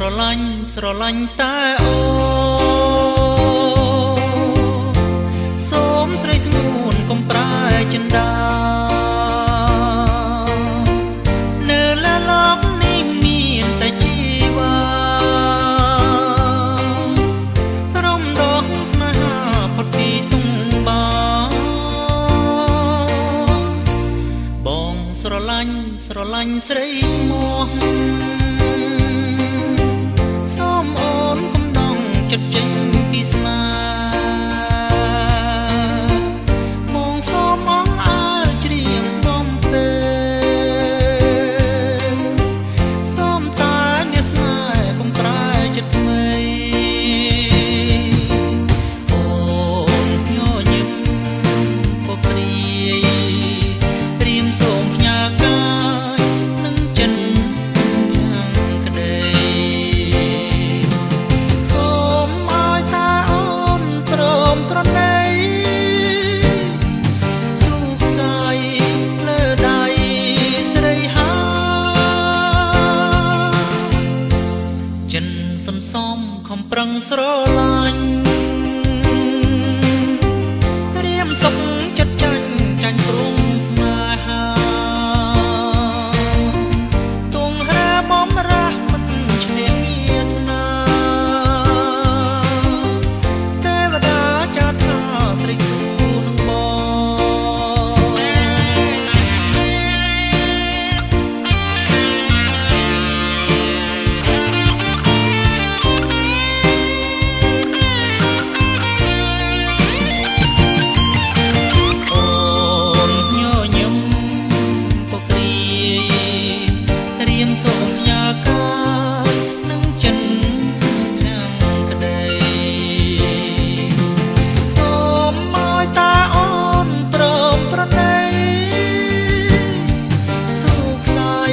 ស្រឡាញ់តែអូសូមស្រីស្ងួនកុំប្រែចិន្តានៅលើលោកនេះមានតែជីវ៉ារំដងស្នេហាផុតពីទុំបងស្រឡាញ់ស្រីស្មោះចិត្តចេញពីស្នេហ៍មកសូមអងអើច្រៀងបំពេសូមតែអ្នកស្នេហ៍កុំប្រែចិត្តថ្មីអូនញញឹមពព្រាយត្រៀមសូមផ្ញើកាយនឹងចិនសន្សំខំប្រឹងស្រឡាញ់រៀមសុខចិត្តចាញ់ព្រមស្នេហាទងរាបំរះមិនឈ្នះវាសនាទេវតាចាត់ថាស្រីគូនឹងសូមផ្ញើកាយនឹងចិនខាងក្ដីសូមឲ្យតាអូនព្រមប្រណីសូមខ្លាយ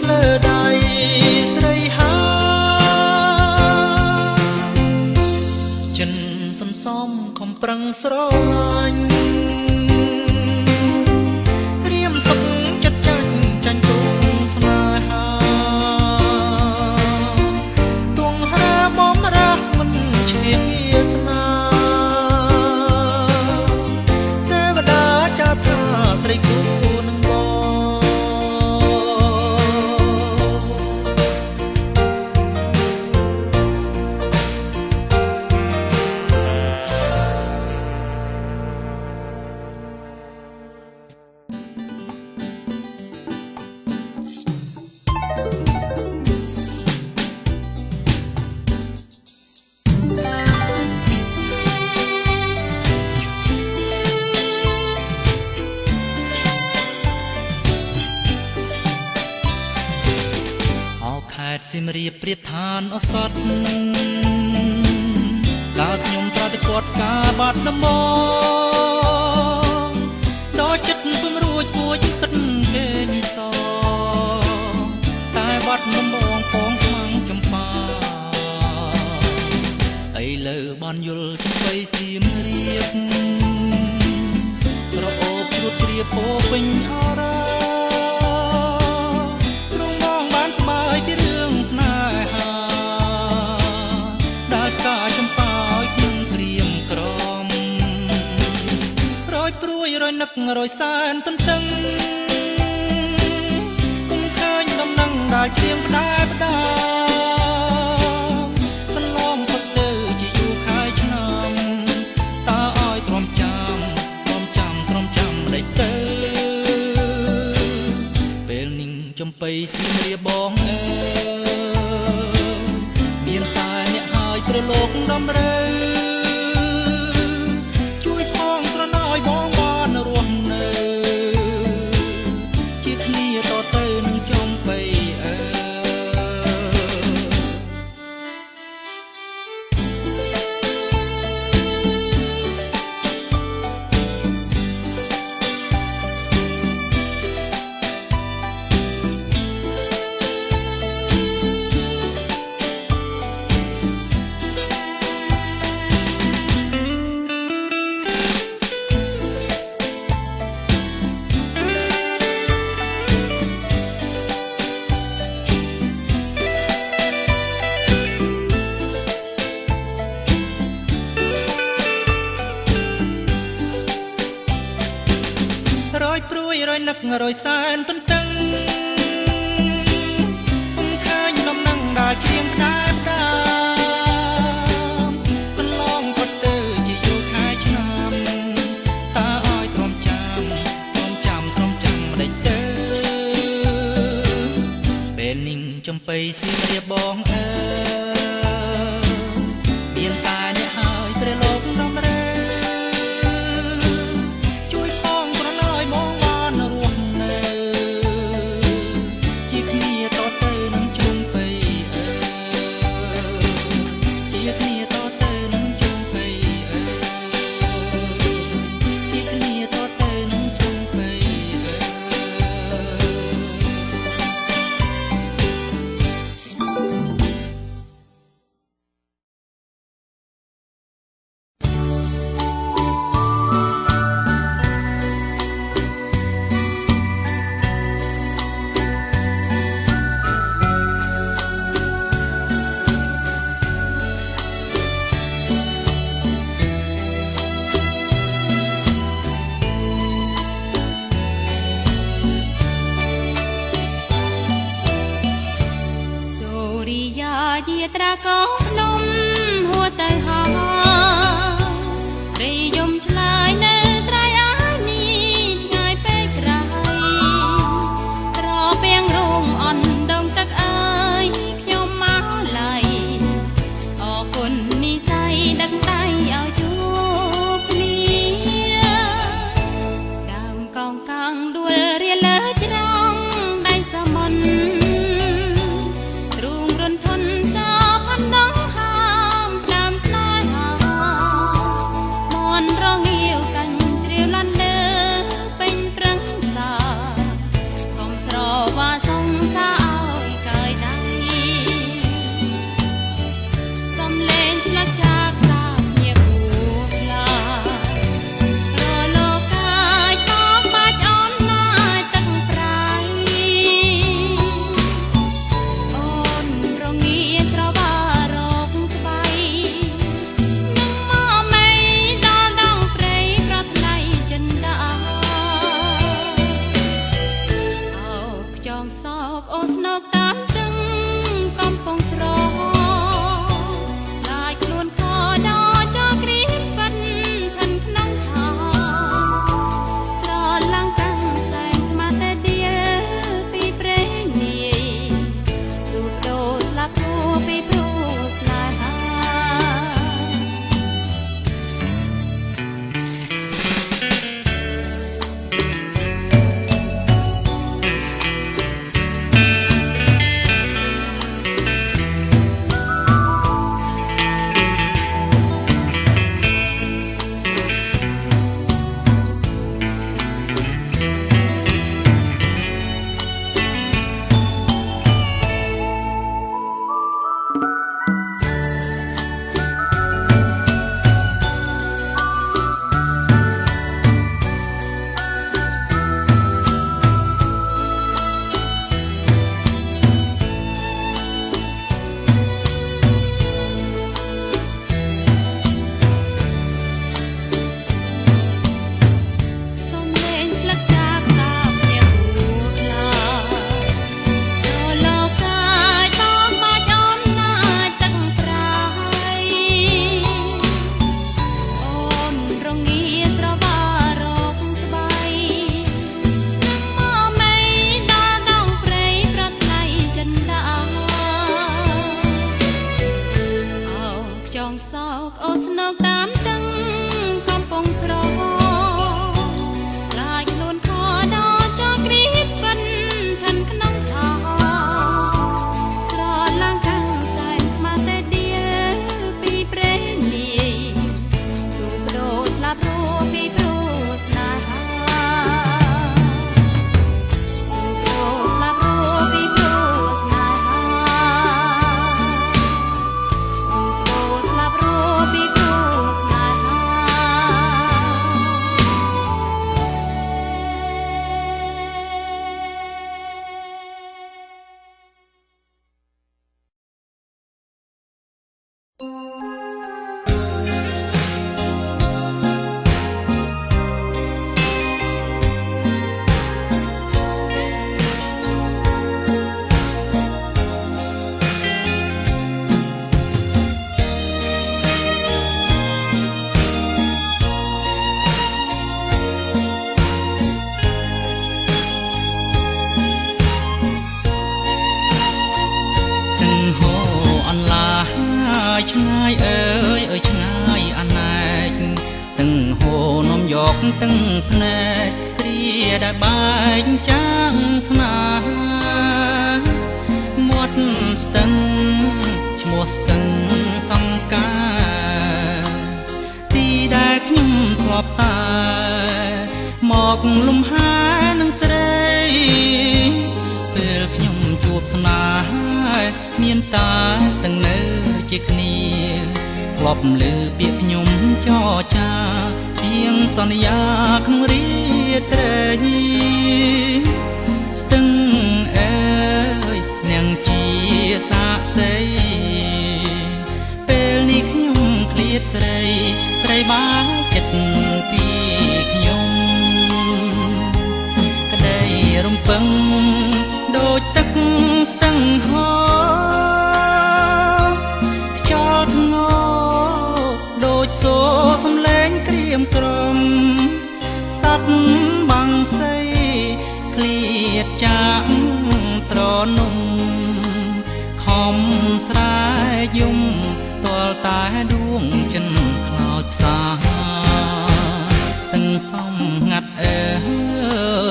លើដៃស្រីហាចិនសន្សំខំប្រឹងស្រឡាញ់រៀមសុខចិត្តចាញ់ព្រមស្នេហាទងរាបំរះមិនឈ្នះវាសនាទេវតាចាត់ថាស្រីគូនឹងបងសៀមរាបប្រៀបឋានអសត់កើតខ្ញុំប្រតិគាត់ការបាត់ដំបងដល់ចិត្តពំរួចពួចគិតគេងសតែបាត់ដំបងផងស្មាំងចំបាឥឡូវបានយល់ចំបីសៀមរាបប្រអូបព្រួតព្រាបពោពេញអរ៉ាបាយពីរឿងស្នេហាដែលការចំប៉ោយខ្ញុំព្រៀមក្រមរយព្រួយរយនឹករយសែនទន្ទឹងគុំឃើញដំណឹងដែលជាងផ្ដែផ្ដាកន្លងផុតទៅជាយូរខែឆ្នាំតើឲ្យទ្រាំចាំដេចទៅពេលនេះចំបៃសៀមរាបបងអើមានតែអ្នកហើយប្រឡូកដំរើជួយឆ្លងត្រណោយបងបានរស់នៅជាគ្នាតទៅនឹងចំបៃអើ សែនទន្ទឹងថាញនំនឹងដល់ជ្រៀងផ្ដែផ្ដាកន្លងផុតទៅជាយូរខែឆ្នាំតើឲ្យទ្រាំចាំម្ដេចទៅពេលninhចំបៃសៀមរាបបងអើមានតែអ្នកហើយព្រះលោកដំរើជួយផងប្រណយមកបានរស់នៅជាគ្នាតទៅនឹងជុំបៃអើជាគ្នាតទៅនឹងជុំបៃអើជាគ្នាតទៅនឹងជុំបៃអើត្រាកោភ្នំហួរទៅហើយរីយំឆ្លើយនៅត្រៃអាយនេះឆ្ងាយពេកក្រៃត្រពាំងរងអន់ដងទឹកអើយខ្ញុំមកឡៃអរគុណនិស័យដឹកដៃឲ្យជួបគ្នាដើមកងកាំងដួលរៀលលើច្រងដៃសមនរូងរន្ធន់នងហាមតាមស្នេហាមនរងាវកាញ់ជ្រាវលាន់លើពេញប្រឹងសាកុំស្រវាសងសាឲ្យកើយដៃសំលេងស្លឹកចាកសាញាគួខ្លារលោកាយបោកបាច់អនណាយទឹកប្រៃអូនរងាស្រវាសោកអូស្នោកតាមទឹងកំពង់ស្រឡាយខ្លួនខដល់ចោក្រៀមស្វិនឋិនក្នុងថោស្រឡាំងកាំងសែងថ្មតែទៀតពីព្រេងនាយទូដោស្លាប់គូពីព្រោះស្នេហា ឆ្ងាយអើយអើយឆ្ងាយអណែកទាំងហូរនំយកទាំងភ្នែកគ្រាដែលបែកចាងស្នេហាមាត់ស្ទឹងឈ្មោះស្ទឹងសង្ការទីដែលខ្ញុំធ្លាប់តែមកលំហែនឹងស្រីពេលខ្ញុំជួបស្នេហាមានតាស្ទឹងនៅជាគ្នាធ្លាប់ឮពាក្យខ្ញុំចរចាជាងសន្យាក្នុងរាត្រីស្ទឹងអើយនាងជាសាក្សីពេលនេះខ្ញុំឃ្លាតស្រីស្រីបាចិត្តពីខ្ញុំក្តីរំពឹងដូចទឹកស្ទឹងហូរខ្យល់ធ្ងរដូចសូរសំឡេងក្រៀមក្រំសត្វបាំងសីឃ្លាតចាក់ត្រនំខំស្រែយំទាល់តែដួងចិនខ្លោចផ្សាស្ទឹងសំងាត់អើ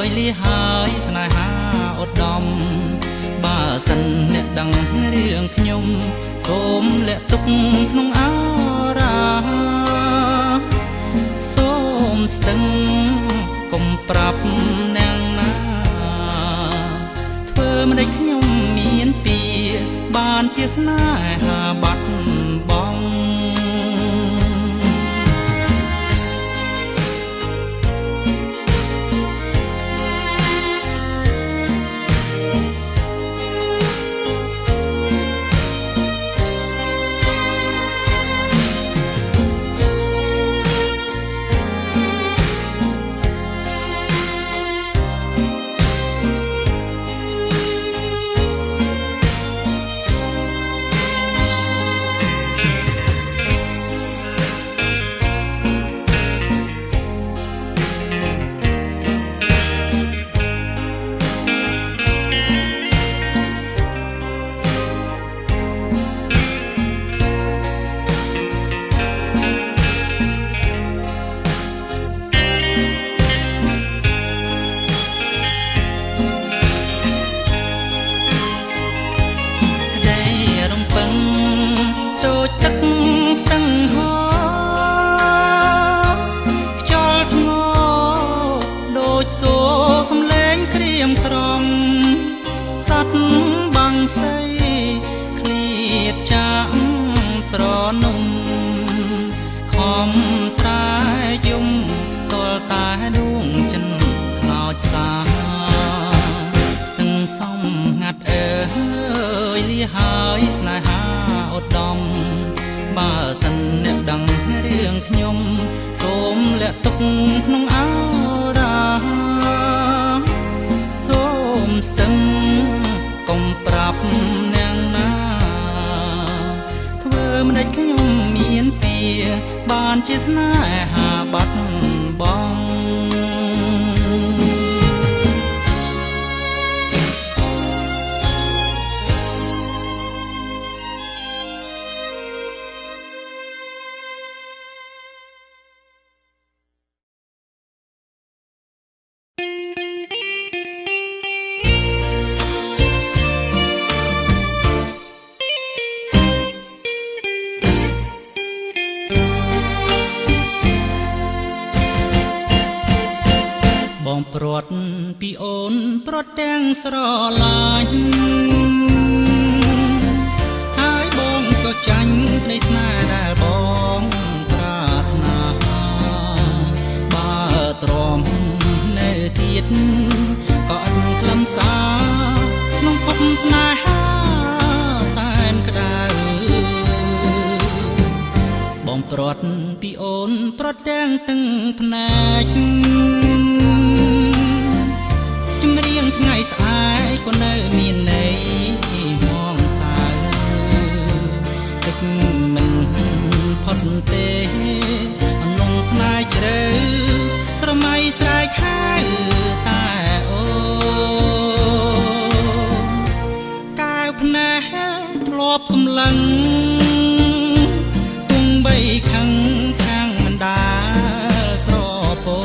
យលីហើយស្នេហាឧត្តមបើសិនអ្នកដឹងរឿងខ្ញុំសូមលាក់ទុកក្នុងអារាសូមស្ទឹងកុំប្រាប់អ្នកណាធ្វើមិនได้ខ្ញុំមានពីបានជាស្នេហាបាត់បង់ហើយស្នេហាឧត្តមបើសិនអ្នកដឹងរឿងខ្ញុំសូមលាក់ទុកក្នុងអារាសូមស្ទឹងកុំប្រាប់អ្នកណាធ្វើមិនได้ខ្ញុំមានពីបានជាស្នេហាបាត់បង់បងព្រាត់ពីអូនព្រាត់ទាំងស្រឡាញ់ហើយបងក៏ចាញ់ក្តីស្នេហ៍ដែលបងប្រាថ្នាបើទ្រាំនៅទៀតក៏អត់ខ្លឹមសារក្នុងភពស្នេហាសែនក្តៅបងព្រាត់ពីអូនព្រាត់ទាំងភ្នែកចម្រៀងថ្ងៃស្អែកក៏នៅមានន័យមងសៅទឹកមិនផុតទេអនងស្នេហ៍ជ្រៅស្រមៃស្រែកហៅតែអូកែវភ្នែកធ្លាប់សម្លឹង បីខឹងខាងមិនដាស្រពោ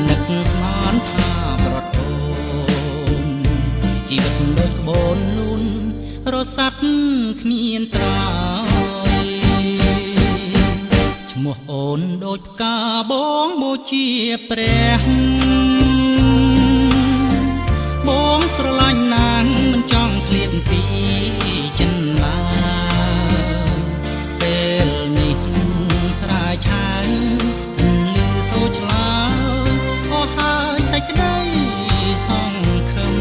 នឹកស្មានថាប្រត់អូនជីវិតដូចក្បូនលូនរសាត់គ្មានត្រើយឈ្មោះអូនដូចផ្កាបងបូជាព្រះបងស្រឡាញ់ណាស់មិនចង់ឃ្លាតពីចិនឡាពេលនេះស្រាយឆាយលឺសូរឆ្លើយអស់ហើយសេចក្តីសង្ឃឹម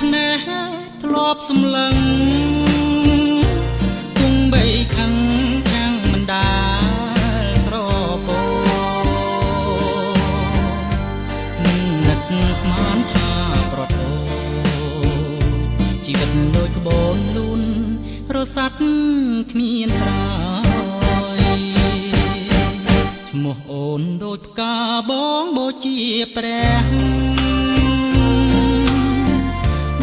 ភ្នែកធ្លាប់សម្លឹងគង់បីខឹងខាងមិនដាស្រពោនឹកស្មានថាប្រត់អូជីវិតដូចក្បូនលូនរសាត់គ្មានត្រើយឈ្មោះអូនដូចផ្កាបងបូជាព្រះ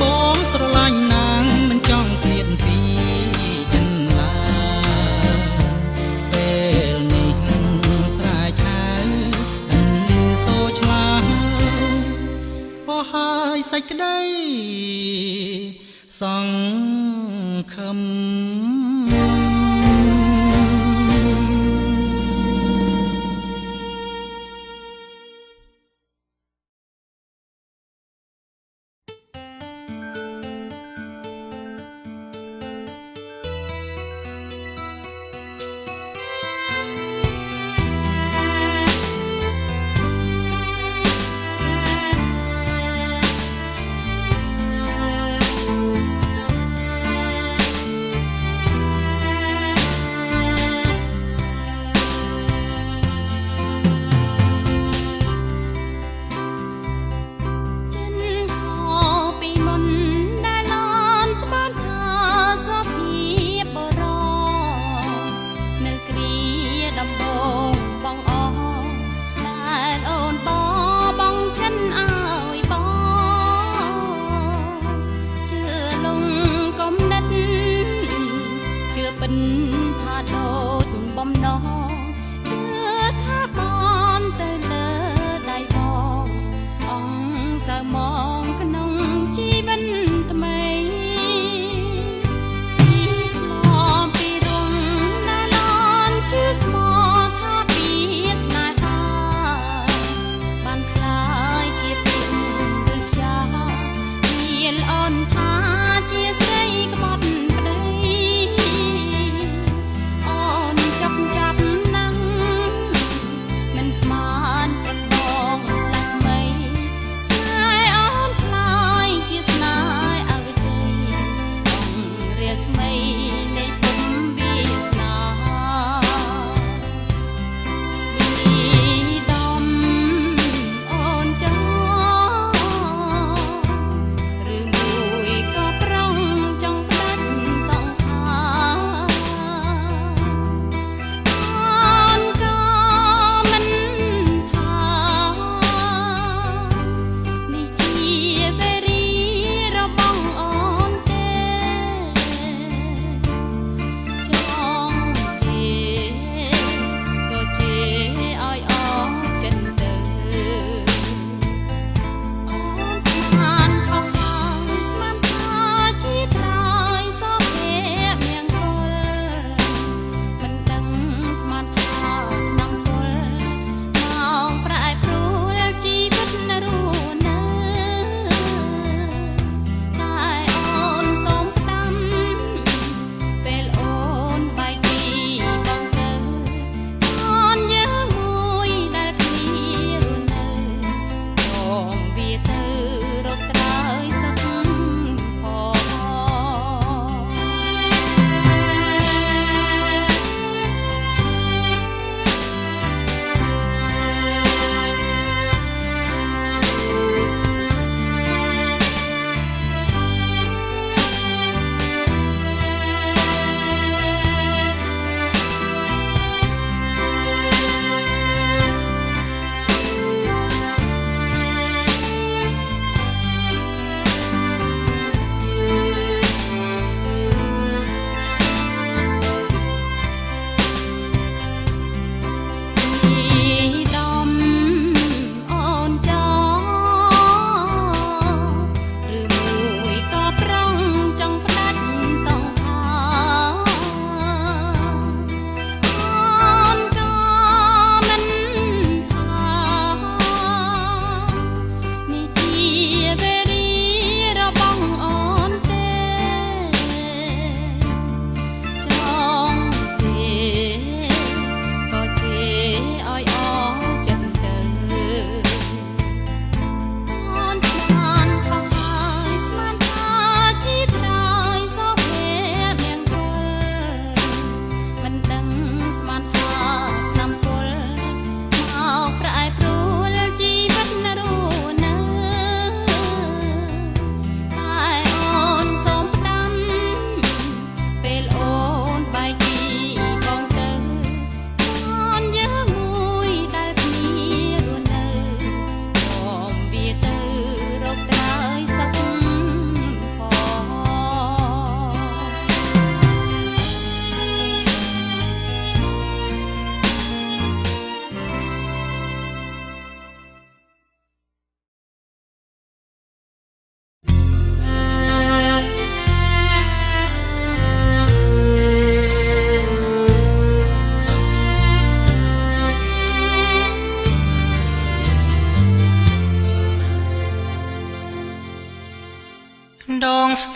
បងស្រឡាញ់ណាងមិនចង់ឃ្លាតពីចិនឡាពេលនេះស្រាយឆាយអន្លឺសូរឆ្លាអស់ហើយសេចក្តីសង្ឃឹមពិនថាដូចបំណងជឿថាបានទៅលើដៃបងអង្គសៅមងក្នុងជីវិតថ្មីពីខ្លោពីរងណាឡនជឿស្មោះថាពីស្នេហាបានខ្លាយជាពីឬជាមានអូនថាជាស្រីក្បត់ប្តីអូនចាប់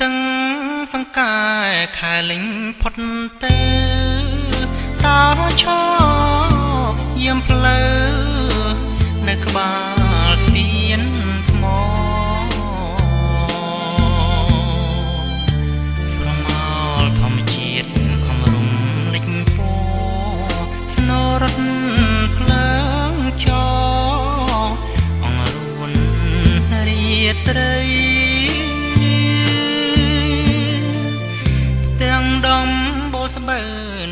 ទឹងសង្កែខែលិញផុតទៅតើឈរយាមផ្លូវនៅក្បាលស្ពានថ្មស្រមោលធម្មជាតិខំរំលេចពណ៌ស្នូររត់ភ្លើងចអង្រួនរាត្រីទាំងដំបូលស្បើ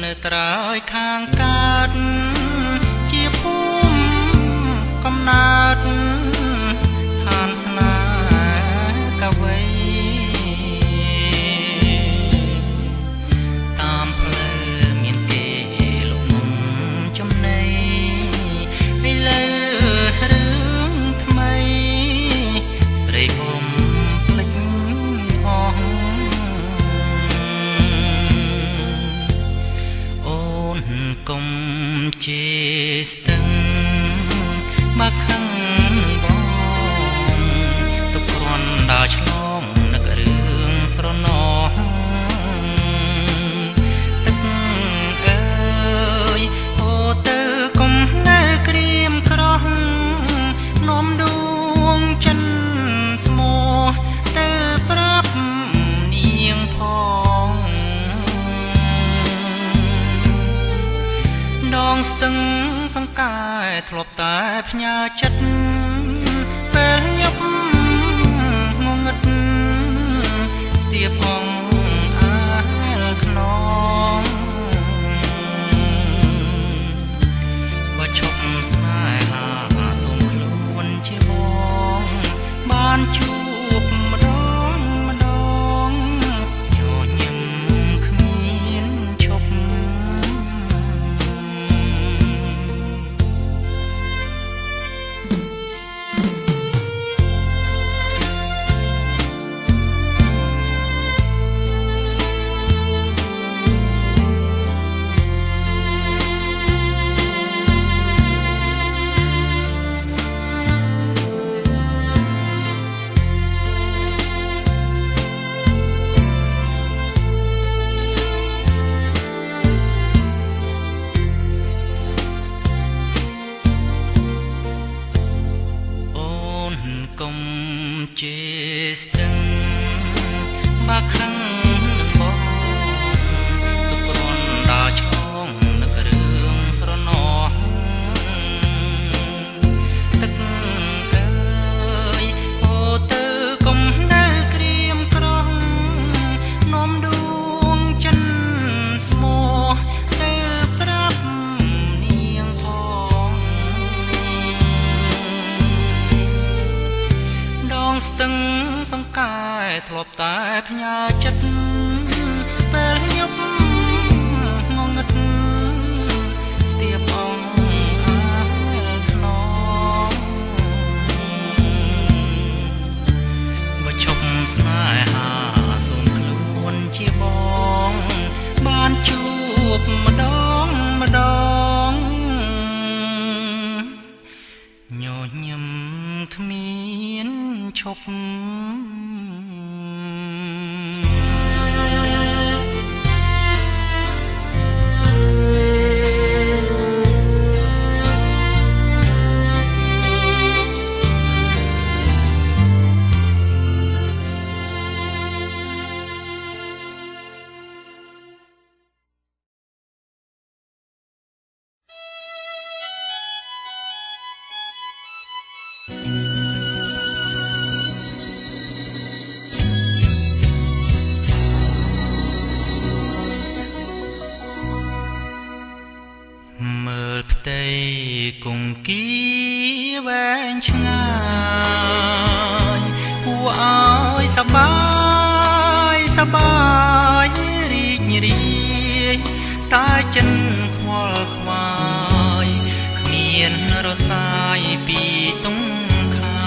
នៅត្រើយខាងកើតជាភូមិកំណើតឋានស្នេហ៍កវីតាមផ្លូវមានគេលោកនំចំណៃឥឡូវរឿងថ្មីស្រីកុំភ្លេចអស់អូនកុំជេរស្ទឹងមកខឹងបងទុកគ្រាន់ដើរឆ្លងនឹករឿងស្រណោះទឹកអើយអូទៅកុំនៅក្រៀមក្រោះនាំដួងចិនស្មោះទៅប្រាប់នាងផងដងស្ទឹងសង្កែធ្លាប់តែផ្ញើចិត្តពេលញាប់ងងឹតស្ទាបផងអាលខ្នងបើឈប់ស្នេហាសូមខ្លួនជាបងបានជួបម្ដងម្ដងញញឹមគ្មានឈប់កុំជេរស្ទឹងបាក់ខឹងនឹងបងទុកគ្រាន់ដើរឆ្លងនឹករឿងស្រណោះទឹកអើយអូទៅកុំនៅក្រៀមក្រោះនាំដួងចិនស្មោះទៅប្រាប់នាងផងដងស្ទឹងសង្កែធ្លាប់តែផ្ញើចិត្តពេលញាប់ងងឹតស្ទាបអងអាលខ្នងបើឈប់ស្នេហាសូមខ្លួនជាបងបានជួបម្ដងម្ដងញញឹមគ្មានឈប់មើលផ្ទៃគង្គីវែងឆ្ងាយគួរឲ្យសប្បាយសប្បាយរីករាយតែចិនខ្វល់ខ្វាយគ្មានរសាយពីទុំខា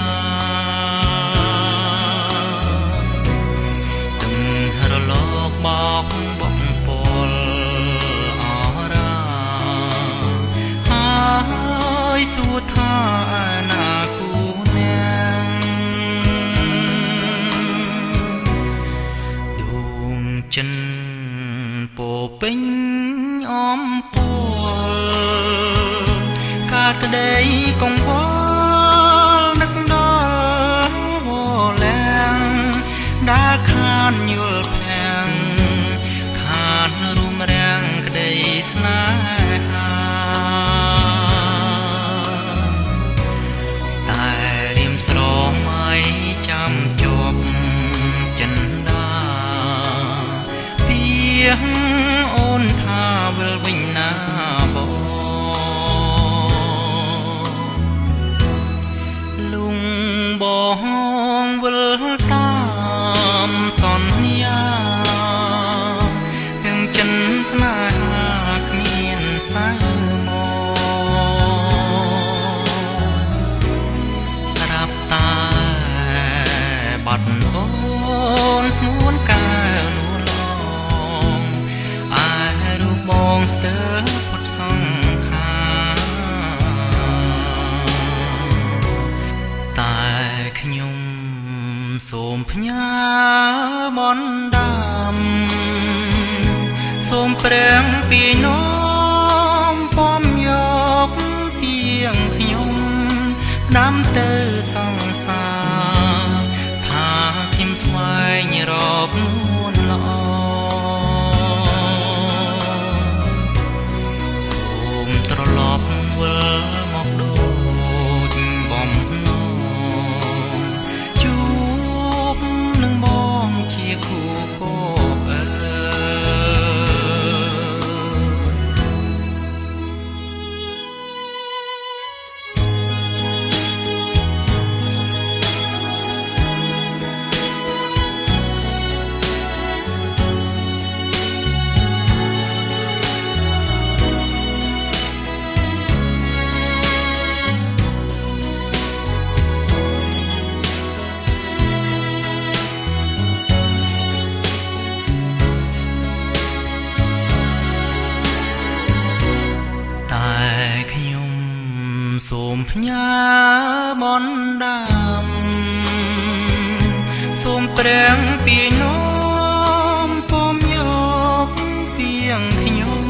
ទឹងរលកបោកបងពលសួរថាណាគូនាង ងចិនពោពេញអមពលកាក្ដីកង្វល់នឹកដល់វលាំងដើរខានយល់ភាំងខានរុំរាំងក្ដីស្នេហាតែរៀមស្រមអីចាំជាប់ចិនដាពីអូនថាវិលវិញណាបងលងបងវិលតាមសន្យាទាំងចិនស្នេហាគ្មានសៅមកស្រាប់តាបាត់អូនស្មួនកាលនួលងអាយរូបបងស្ទើរផុតសង្ខារតែខ្ញុំសូមផ្ញើមន្តដាំសូមព្រះពីនោមពំយកទៀងខ្ញុំដាំទៅសង្សារថាខ្ញុំស្វែងរកនួនល្អសូមត្រឡប់វិលមកដូចបំណងជួបនឹងបងជាគូកបសូមផ្ញើមន្តដាំសូមព្រះពីនោមពំយកទៀងខ្ញុំ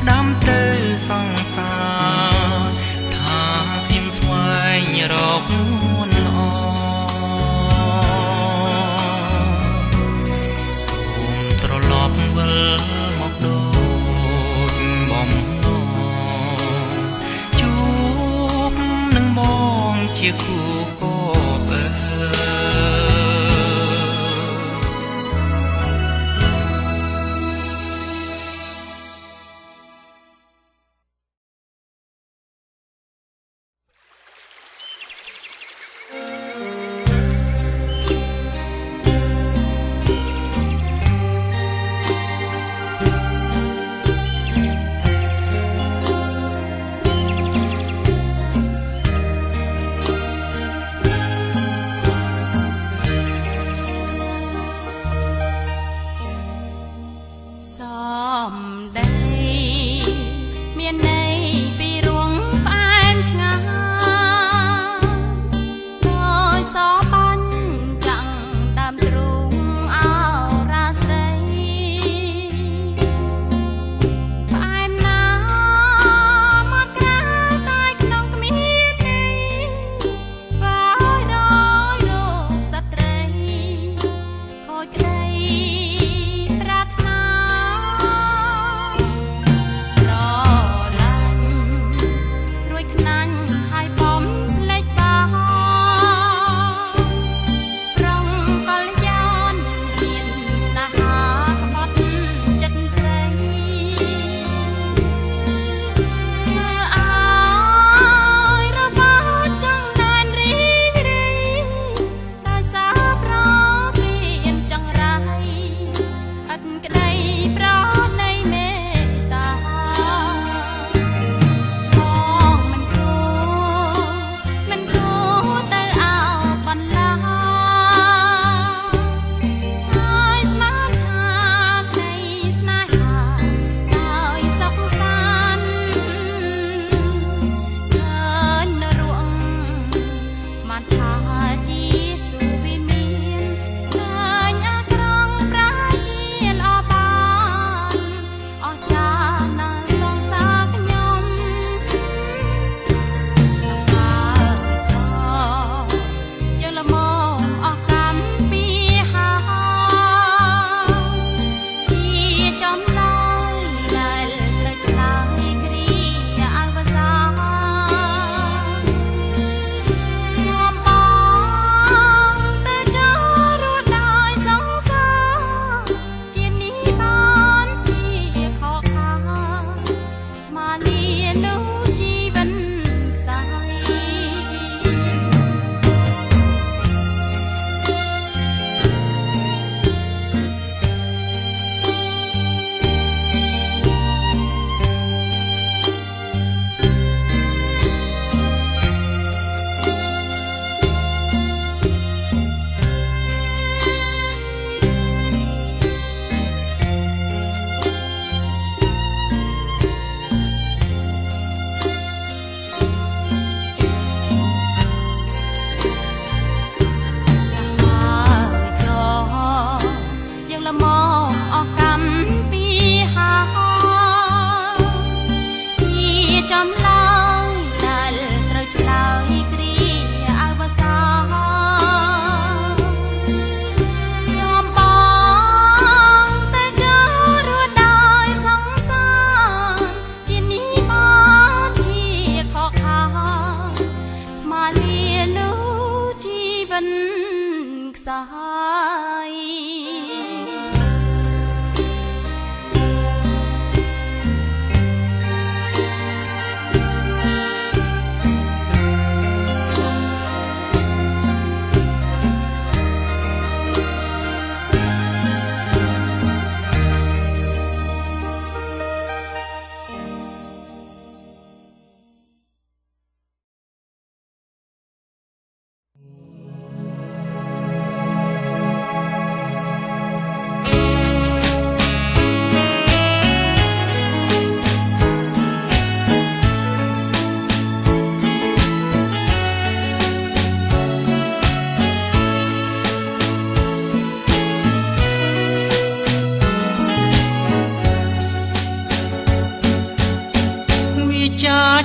ដាំទៅសង្សារថាខ្ញុំស្វែងរកនួនល្អសូមត្រឡប់វិលមកដូចបំជាគូកប មកអស់កម្មពីហាជាចំឡើយដែលត្រូវឆ្លើយគ្រាអវសាសំបងតែចូលរួចដោយសង្សារជានេះបានជាខកខានស្មារតីនោះជីវិតខ្សោយ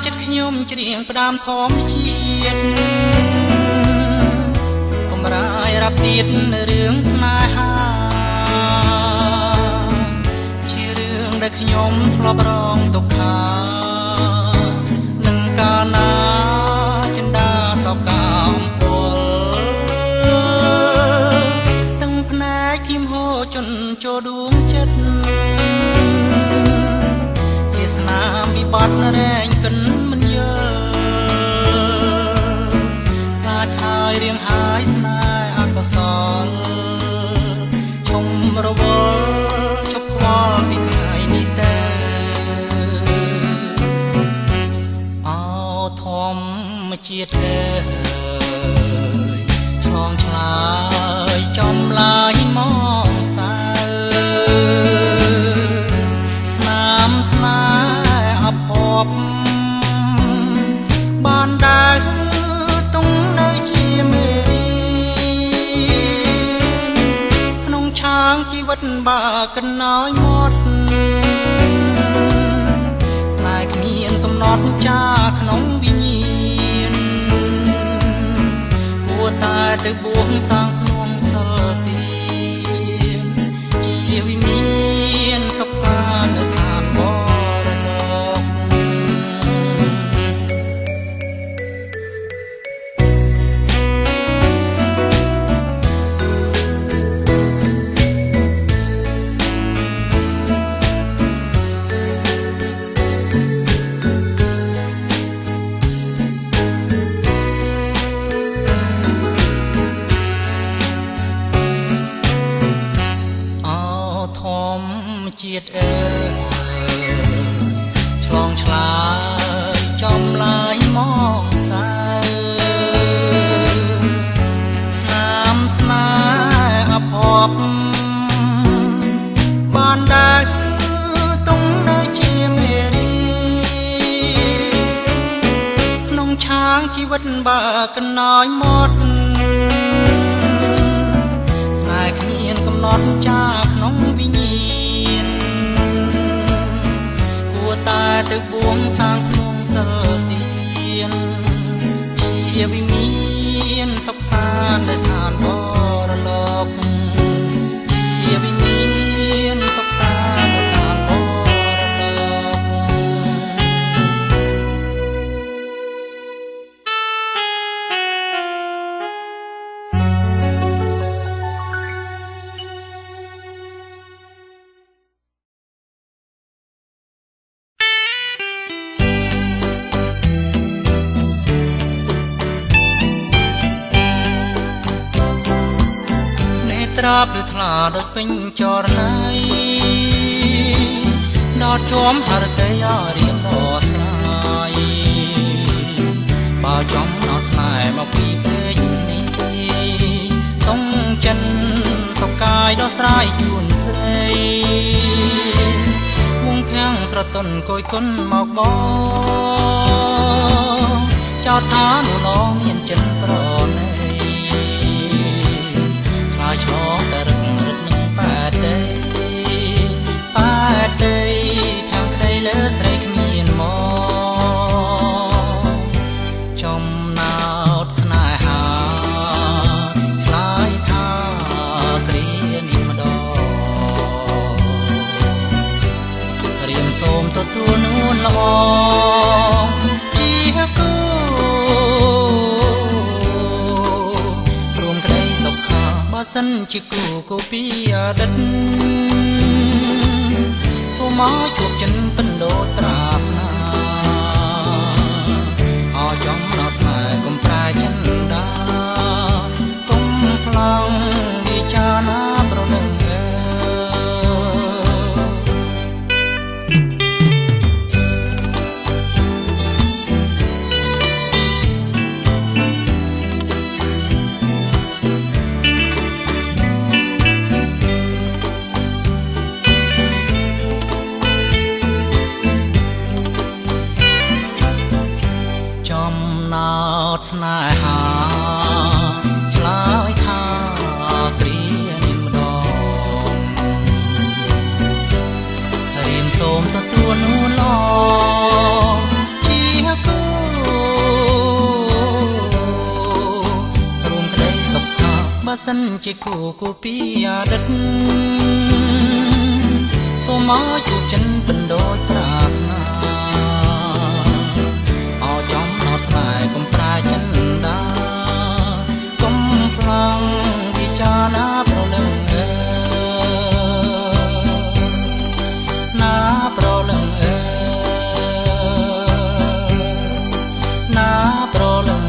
ចិត្តខ្ញុំច្រៀងផ្ដាំធម្មជាតិកំរាយរាប់ទៀតនៅរឿងស្នេហាជារឿងដែលខ្ញុំធ្លាប់រងទុក្ខានឹងកាលណាចិន្តាសោកកំពុលទាំងភ្នែកគីមហូរជន់ចូលដួងចិត្តជាស្នាមវិបត្តិរែងកិនមិនយល់ខ្លាចហើយរៀងហើយស្នេហ៍អកុសលឈុំរវល់ជប់ខ្វល់ពីថ្ងៃនេះតែអោធម្មជាតិអើយឆ្លងឆ្លើយចំឡាយមកសៅស្នាមស្នេហ៍អភ័ព្វបានដើរទុំនៅជាមេរីក្នុងឆាងជីវិតបើកណ្ណោយមាត់ស្នេហ៍គ្មានកំណត់ចាក្នុងវិញ្ញាណគួរតែទៅបួងសាងក្នុងសិលទានជាវិមានសុខសាន្តនៅឋានបរលោកជាតិអើយឆ្លងឆ្លើយចំឡាយមកសៅស្នាមស្នេហ៍អភ័ព្វបានដើរទុំនៅជាមេរីក្នុងឆាងជីវិតបើកណ្ណោយមាត់ស្នេហ៍គ្មានកំណត់ចាក្នុងវិញ្ញាណតែទៅបួងសាងក្នុងសិលទានជាវិមានសុខសាន្តនៅឋានបរលោកជាវិមានសុខសាន្តនៅឋានបរត្រាបឬថ្លាដូចពេញចរណៃដល់ជាប់ហរតីរៀងរស្លាយបើចំណត់ស្នេហ៍មកពីពេកនេះសុំចិនសុខកាយដល់ស្រ័យជូនស្រីវងភាំងស្រទន់គយគុណមកបងចោតថានោះឡងមានចិនប្រណីឆ្លងតែរឹករឹតនឹងប៉ែតទេ នល្អជាគូរួមក្តីសុខាបើសិនជាគូគូពីអតីតសូមមកជួបចិនពិនដូរត្រាថ្នាអោចំដល់ស្នេហ៍កុំប្រែចិនដាកុំផ្លង់វិចារណាប្រលឹងចំណោទស្នេហាឆ្លើយថាគ្រានាងម្ដងរៀនសូមទទួលនួនល្អជាគូរួមក្តីសុខថាបើសិនជាគូគូពីអតីតសូមមកជួបចិនពិនដូចប្រាថ្នាស្នេហ៍កុំប្រែចិនដាកុំផ្លង់វិចារណាប្រលឹងណាប្រលឹងណាប្រលឹង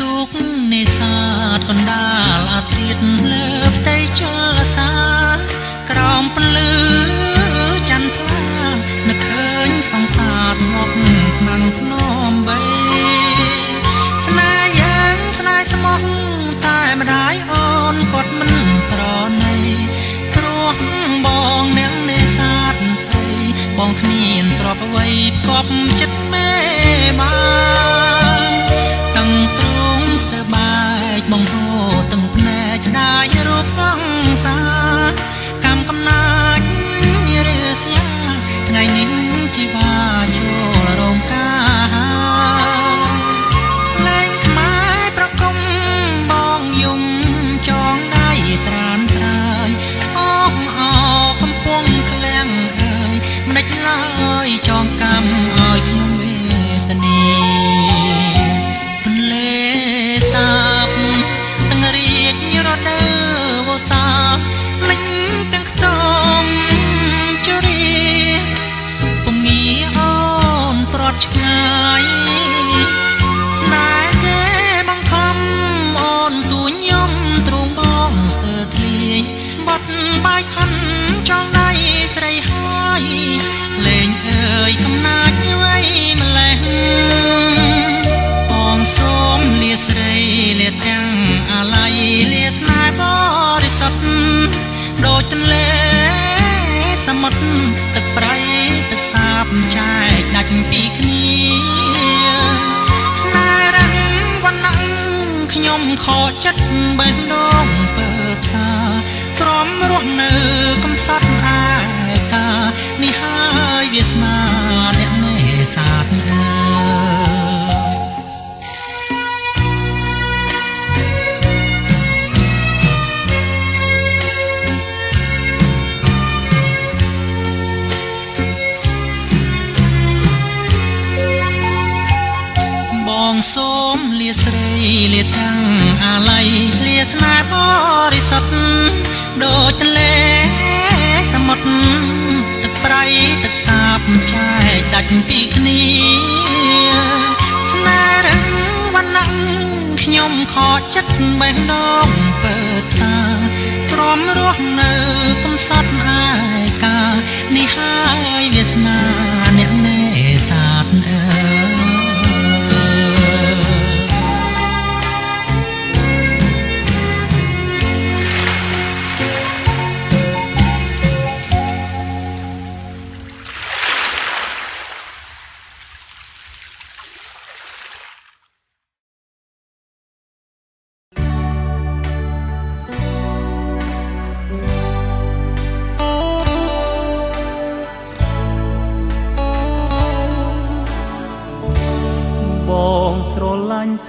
ទូកនេសាទកណ្ដាលអាធ្រាត្រលើផ្ទៃជលសាក្រោមពន្លឺចន្ទថ្លានឹកឃើញសង្សារមកថ្នាំងធ្នមបីស្នេហ៍យើងស្នេហ៍ស្មោះតែម្ដាយអូនគាត់មិនប្រណីព្រោះបងអ្នកនេសាទត្រីបងគ្មានទ្រព្យអ្វីផ្គប់ចិត្តមេបានតាំងទ្រូងស្ទើបែកបងហូរទាំងភ្នែកស្ដាយរូបសង្សារកម្មកំណាចរាសយ៉ាថ្ងៃនេះជីវាចូលរោងការលែងខ្មែរប្រគំបងយំចងដៃត្រានត្រើយអងអោកំពុងក្លាំងអើយមិនដេចឡើយចងកម្មឲ្យខ្ញុំវេទនាទន្លេសាបទាំងរាជរដូវវស្សាលិញទាំងខ្ទមជរាពុំងាអូនប្រត់ឆ្ងាយស្នេហ៍គេបង្ខំអូនទួញយំទ្រូងបងស្ទើធ្លាយបាត់បាយខិនចងដៃស្រីហើយលេងអើយកំណាចໄວម្លេះបងសូមលាស្រីលាទាំងអាល័យលាស្នេហ៍បរិសុទ្ធដូចទន្លេសមុទ្រទឹកប្រៃទឹកសាបចែកដាច់ពីគ្នាស្នេហ៍រឹងវណ្ណៈខ្ញុំខកចិត្តបេះដូងពើផ្សាទ្រាំរស់នៅកំសត់ឯកានេះហើយវាសនាអ្នកនេសាទអើបងសូមលាស្រីលាទាំងអាល័យលាស្នេហ៍បរិសុទ្ធដូចទន្លេសមុទ្រទឹកប្រៃទឹកសាបចែកដាច់ពីគ្នាស្នេហ៍រឹងវណ្ណៈខ្ញុំខកចិត្តបេះដូងពើផ្សាទ្រាំរស់នៅកំសត់ឯកានេះហើយវាសនាអ្នកនេសាទអើ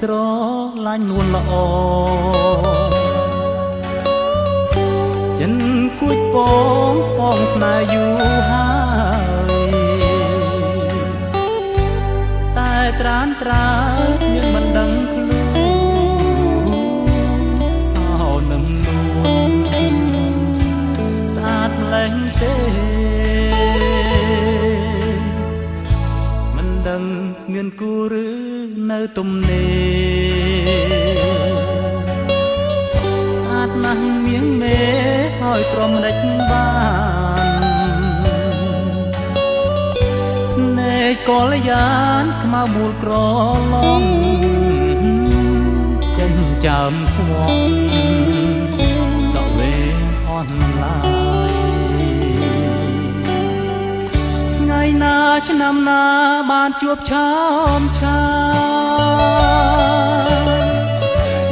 ស្រឡាញ់នួនល្អចិនគួចបងស្នេហ៍យូរហើយតែត្រានត្រើយយើងមិនដឹងខ្លួនអោនឹងនួនស្អាតម្លេះទេមិនដឹងមានគូឬនៅទំនេរស្អាតណាស់មៀងមេហើយទ្រាំដេចបានភ្នែកកលយានខ្មៅមូលក្រឡងចិញ្ចើមខ្វក់សវេអនឡាយថ្ងៃណាឆ្នាំណាបានជួបឆោមឆា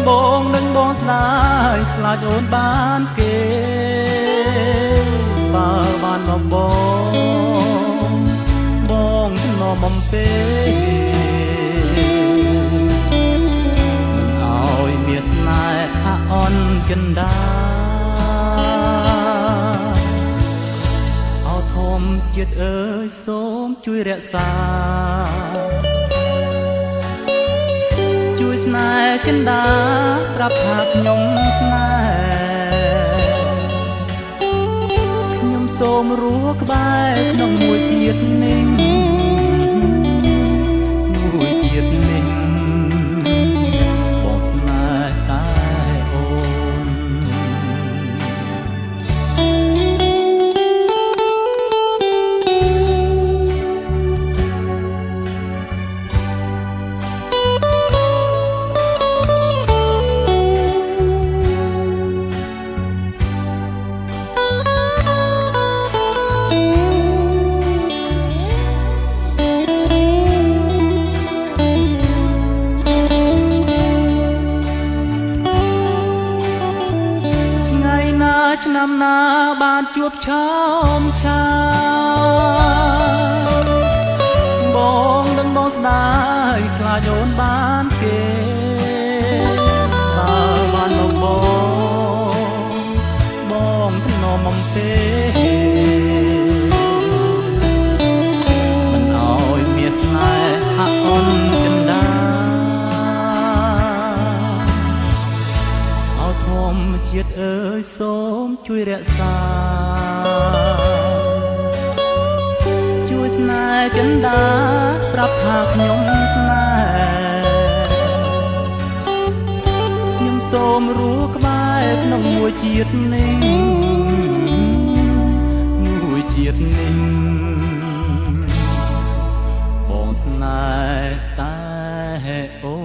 បងនឹងបងស្ដាយខ្លាចអូនបានគេបើបានមកបងណមបំពេមិនឲ្យមានស្នេហ៍ថាអន់ចិនដាអោធំជាតិអើយសូមជួយរក្សាជួយស្នេហ៍ចិនដាប្រាប់ថាខ្ញុំស្នេហ៍ខ្ញុំសូមរស់ក្បែរក្នុងមួយជាតិនេះមួយជាតិនេះបង ឆ្នាំណាបានជួបឆោមឆាវបងដឹងបងស្ដាយខ្លាចអូនបានគេបើបានមកបងថ្នមមកទេមិនអោយមានស្នេហ៍អូនចិនដាអោធម្មជាតិអើយសូមជួយរក្សាជួយស្នេហ៍ចិនដាប្រាប់ថាខ្ញុំស្នេហ៍ខ្ញុំសូមរស់ក្បែរក្នុងមួយជាតិនេះមួយជាតិនេះបងស្នេហ៍តែអូ